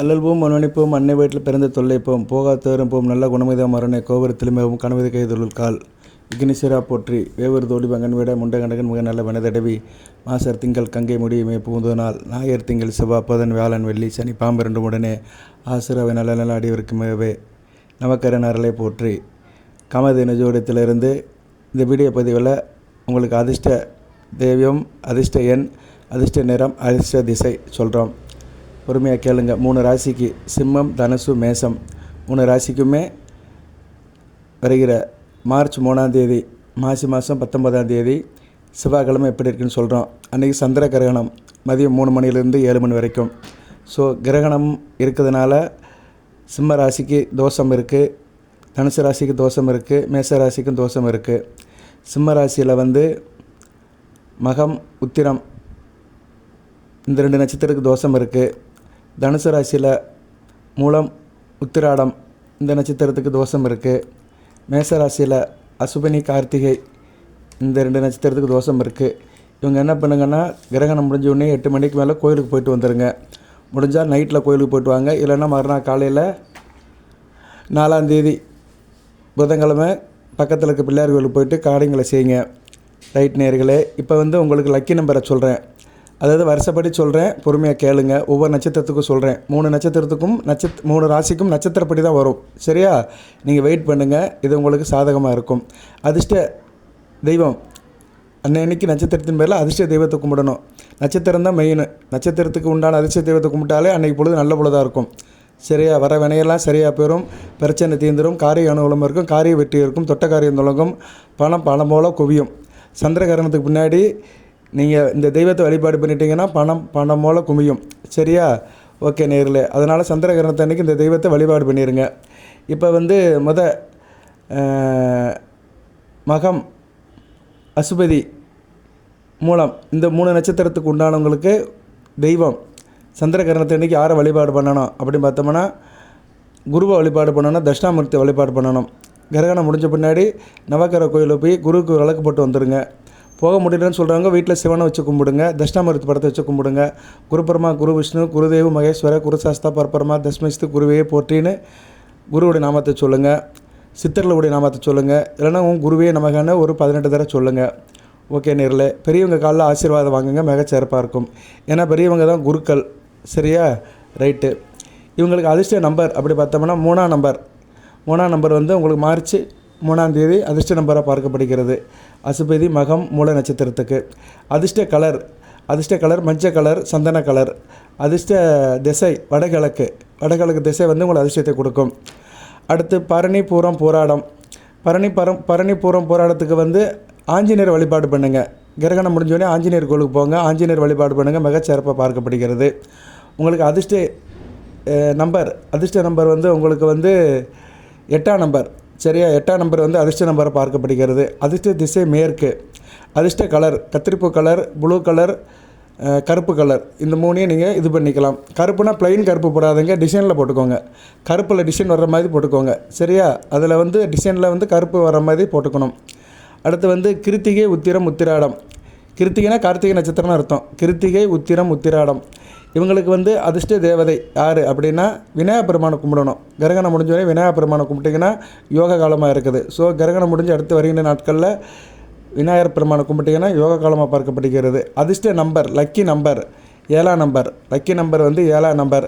அல்லல்போம் மனநிப்போம் அன்னை வயிற்றில் பிறந்த தொல்லைப்போம் போகாத்தேரும் போம் நல்ல குணமித மரணை கோபுரத்திலுமேவும் கனவித கைதொழில் கால் விக்னேஸ்வரா போற்றி வேவூர் தோடி பங்கன் விட முண்டகண்டகன் மிக நல்ல வனதடவி மாசர் திங்கள் கங்கை முடியுமே பூந்த நாள் ஞாயிறு திங்கள் செவ்வாய் புதன் வியாழன் வெள்ளி சனி பாம்பிரண்டு உடனே ஆசிரவை நல்ல நல்ல அடிவருக்குமே நவக்கரன் அருளை போற்றி காமதேனு ஜோடியத்திலிருந்து இந்த வீடியோ பதிவில் உங்களுக்கு அதிர்ஷ்ட தெய்வம் அதிர்ஷ்ட எண் அதிர்ஷ்ட நிறம் அதிர்ஷ்ட திசை சொல்கிறோம். பொறுமையாக கேளுங்க. 3 ராசிக்கு சிம்மம் தனுசு மேசம் 3 ராசிக்குமே வருகிற மார்ச் 3ஆம் தேதி மாசி மாதம் 19ஆம் தேதி செவ்வாய்க்கிழமை எப்படி இருக்குன்னு சொல்கிறோம். அன்றைக்கி சந்திர கிரகணம் மதியம் 3 மணிலேருந்து 7 மணி வரைக்கும். ஸோ கிரகணம் இருக்கிறதுனால சிம்ம ராசிக்கு தோஷம் இருக்குது, தனுசு ராசிக்கு தோஷம் இருக்குது, மேச ராசிக்கும் தோஷம் இருக்குது. சிம்ம ராசியில் மகம் உத்திரம் இந்த 2 நட்சத்திரத்துக்கு தோஷம் இருக்குது. தனுசு ராசியில் மூலம் உத்திராடம் இந்த நட்சத்திரத்துக்கு தோஷம் இருக்குது. மேச ராசியில் அசுபனி கார்த்திகை இந்த 2 நட்சத்திரத்துக்கு தோஷம் இருக்குது. இவங்க என்ன பண்ணுங்கன்னா கிரகணம் முடிஞ்ச உடனே 8 மணிக்கு மேலே கோயிலுக்கு போயிட்டு வந்துடுங்க. முடிஞ்சால் நைட்டில் கோயிலுக்கு போய்ட்டு வாங்க, இல்லைன்னா மறுநாள் காலையில் 4ஆம் தேதி புதன்கிழமை பக்கத்தில் இருக்க பிள்ளையார் கோயிலுக்கு போயிட்டு காரியங்களை செய்யுங்க. ரைட் நேயர்களே, இப்போ உங்களுக்கு லக்கி நம்பரை சொல்கிறேன். அதாவது வருஷப்படி சொல்கிறேன், பொறுமையாக கேளுங்க. ஒவ்வொரு நட்சத்திரத்துக்கும் சொல்கிறேன். 3 நட்சத்திரத்துக்கும் 3 ராசிக்கும் நட்சத்திரப்படி தான் வரும். சரியா? நீங்கள் வெயிட் பண்ணுங்கள், இது உங்களுக்கு சாதகமாக இருக்கும். அதிர்ஷ்ட தெய்வம் அன்னைக்கு நட்சத்திரத்தின் பேரில் அதிர்ஷ்ட தெய்வத்தை கும்பிடணும். நட்சத்திரம் தான் மெயின். நட்சத்திரத்துக்கு உண்டான அதிர்ஷ்ட தெய்வத்தை கும்பிட்டாலே அன்றைக்கி பொழுது நல்ல பொழுதாக இருக்கும். சரியா? வர வினையெல்லாம் சரியாக போயிடும், பிரச்சனை தீர்ந்துடும், காரிய அனுகூலம் இருக்கும், காரிய வெற்றி இருக்கும், தொட்ட காரியம் தொடங்கும், பணம் போல குவியும். சந்திரகிரகணத்துக்கு பின்னாடி நீங்கள் இந்த தெய்வத்தை வழிபாடு பண்ணிட்டீங்கன்னா பணம் போல குமியும். சரியா? ஓகே நேரில். அதனால் சந்திரகிரகணத்தை அன்றைக்கி இந்த தெய்வத்தை வழிபாடு பண்ணிடுங்க. இப்போ மகம் அசுபதி மூலம் இந்த 3 நட்சத்திரத்துக்கு உண்டானவங்களுக்கு தெய்வம் சந்திரகிரகணத்தை அன்றைக்கி யாரை வழிபாடு பண்ணணும் அப்படின்னு பார்த்தோம்னா குருவை வழிபாடு பண்ணணும், தட்சிணாமூர்த்தி வழிபாடு பண்ணணும். கிரகணம் முடிஞ்ச பின்னாடி நவக்கிரக கோயிலில் போய் குருவுக்கு விளக்கு போட்டு வந்துடுங்க. போக முடியலன்னு சொல்கிறவங்க வீட்டில் சிவனை வச்சு கும்பிடுங்க, தட்சிணாமூர்த்தி படத்தை வச்சு கும்பிடுங்க. குருபரமா, குரு விஷ்ணு, குருதேவ மகேஸ்வர, குருசாஸ்தா பரபரமா, தஸ்மஸ்து குருவையே போற்றின்னு குருவுடைய நாமத்தை சொல்லுங்கள். சித்தர்களுடைய நாமத்தை சொல்லுங்கள். இல்லைன்னா குருவே நமகான ஒரு 18 தடவை சொல்லுங்கள். ஓகே நேரில். பெரியவங்க காலில் ஆசீர்வாதம் வாங்குங்க, மிகச்சிறப்பாக இருக்கும். ஏன்னா பெரியவங்க தான் குருக்கள். சரியா? ரைட்டு. இவங்களுக்கு அதிர்ஷ்ட நம்பர் அப்படி பார்த்தோம்னா 3ஆம் நம்பர். 3ஆம் நம்பர் உங்களுக்கு மார்ச் 3ஆம் தேதி அதிர்ஷ்ட நம்பராக பார்க்கப்படுகிறது. அசுபதி மகம் மூல நட்சத்திரத்துக்கு. அதிர்ஷ்ட கலர் மஞ்சள் கலர், சந்தன கலர். அதிர்ஷ்ட திசை வடகிழக்கு திசை உங்களுக்கு அதிர்ஷ்டத்தை கொடுக்கும். அடுத்து பரணி பூரம் போராடம். பரணி பூரம் போராடத்துக்கு ஆஞ்சநேயர் வழிபாடு பண்ணுங்கள். கிரகணம் முடிஞ்சோடனே ஆஞ்சநேயர் கோயிலுக்கு போங்க, ஆஞ்சநேயர் வழிபாடு பண்ணுங்கள், மிகச்சிறப்பாக பார்க்கப்படுகிறது. உங்களுக்கு அதிர்ஷ்ட நம்பர் உங்களுக்கு 8ஆம் நம்பர். சரியா? 8ஆம் நம்பர் அதிர்ஷ்ட நம்பரை பார்க்கப்படுகிறது. அதிர்ஷ்ட திசை மேற்கு. அதிர்ஷ்ட கலர் கத்திரிப்பூ கலர், ப்ளூ கலர், கருப்பு கலர். இந்த 3ஐயும் நீங்கள் இது பண்ணிக்கலாம். கருப்புனா ப்ளைன் கருப்பு போடாதீங்க, டிசைனில் போட்டுக்கோங்க. கருப்பில் டிசைன் வர்ற மாதிரி போட்டுக்கோங்க. சரியா? அதில் டிசைனில் கருப்பு வர மாதிரி போட்டுக்கணும். அடுத்து கிருத்திகை உத்திரம் உத்திராடம். கிருத்திகைனா கார்த்திகை நட்சத்திரம்னு அர்த்தம். கிருத்திகை உத்திரம் உத்திராடம். இவங்களுக்கு அதிர்ஷ்ட தேவதை யார் அப்படின்னா விநாயகர் பெருமானை கும்பிடணும். கிரகணம் முடிஞ்சோடனே விநாயகர் பெருமானை கும்பிட்டிங்கன்னா யோக காலமாக இருக்குது. ஸோ கிரகணம் முடிஞ்சு அடுத்து வருகின்ற நாட்களில் விநாயகர் பெருமானை கும்பிட்டிங்கன்னா யோக காலமாக பார்க்கப்படுகிறது. அதிர்ஷ்ட நம்பர் லக்கி நம்பர் 7ஆம் நம்பர். லக்கி நம்பர் 7ஆம் நம்பர்.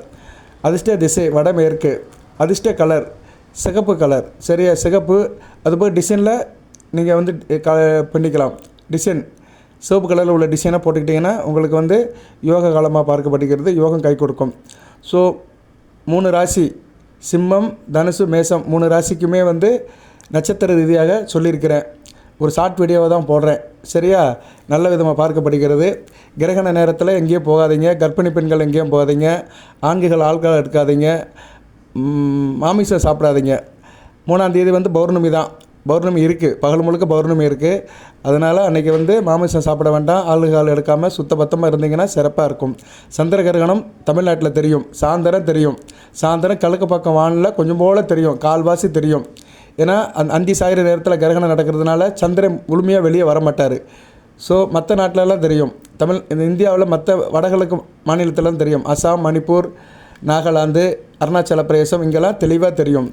அதிர்ஷ்ட திசை வடமேற்கு. அதிர்ஷ்ட கலர் சிகப்பு கலர். சரியா? சிகப்பு. அதுபோல் டிசைனில் நீங்கள் பண்ணிக்கலாம். டிசைன் சிவப்பு கலரில் உள்ள டிசைனாக போட்டுக்கிட்டிங்கன்னா உங்களுக்கு யோக காலமாக பார்க்கப்படுகிறது, யோகம் கை கொடுக்கும். ஸோ 3 ராசி சிம்மம் தனுசு மேசம் 3 ராசிக்குமே நட்சத்திர ரீதியாக சொல்லியிருக்கிறேன். ஒரு ஷார்ட் வீடியோவை தான் போடுறேன். சரியா? நல்ல விதமாக பார்க்கப்படுகிறது. கிரகண நேரத்தில் எங்கேயும் போகாதீங்க, கர்ப்பிணி பெண்கள் எங்கேயும் போகாதீங்க, ஆண்கள் எடுக்காதீங்க, மாமிசம் சாப்பிடாதீங்க. 3ஆம் தேதி பௌர்ணமி தான். பௌர்ணமி இருக்குது, பகல் முழுக்க பௌர்ணமி இருக்குது. அதனால் அன்றைக்கி மாமிசம் சாப்பிட வேண்டாம், ஆளுகால் எடுக்காமல் சுத்தபத்தமாக இருந்தீங்கன்னா சிறப்பாக இருக்கும். சந்திர கிரகணம் தமிழ்நாட்டில் தெரியும், சாயந்தரம் கிழக்கு பக்கம் வானில் கொஞ்சம் போல் தெரியும், கால்வாசி தெரியும். ஏன்னா அந்தி சாயிற நேரத்தில் கிரகணம் நடக்கிறதுனால சந்திரன் முழுமையாக வெளியே வர மாட்டார். ஸோ மற்ற நாட்டிலலாம் தெரியும். இந்தியாவில் மற்ற வடகிழக்கு மாநிலத்திலாம் தெரியும். அசாம், மணிப்பூர், நாகாலாந்து, அருணாச்சல பிரதேசம் இங்கெல்லாம் தெளிவாக தெரியும்.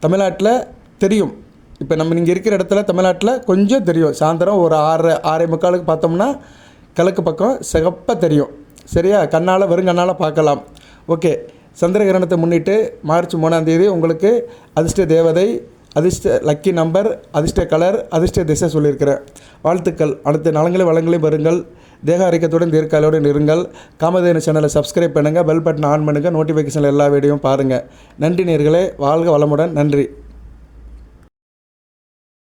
தமிழ்நாட்டில் தெரியும். இப்போ நம்ம இங்கே இருக்கிற இடத்துல தமிழ்நாட்டில் கொஞ்சம் தெரியும். சாயந்தரம் ஒரு 6:45 பார்த்தோம்னா கிழக்கு பக்கம் சிகப்பாக தெரியும். சரியா? கண்ணால் வெறுங்கண்ணால் பார்க்கலாம். ஓகே. சந்திர கிரகணத்தை முன்னிட்டு மார்ச் 3ஆம் தேதி உங்களுக்கு அதிர்ஷ்ட தேவதை, அதிர்ஷ்ட லக்கி நம்பர், அதிர்ஷ்ட கலர், அதிர்ஷ்ட திசை சொல்லியிருக்கிறேன். வாழ்த்துக்கள். அடுத்த நலங்களையும் வளங்களையும் பெறுங்கள். தேக ஆரோக்கியத்துடன் தீர்க்காலோடு இருங்கள். காமதேனு சேனலை சப்ஸ்கிரைப் பண்ணுங்கள், பெல் பட்டன் ஆன் பண்ணுங்கள், நோட்டிஃபிகேஷனில் எல்லா வீடியோவும் பாருங்கள். நன்றி நேயர்களே. வாழ்க வளமுடன். நன்றி.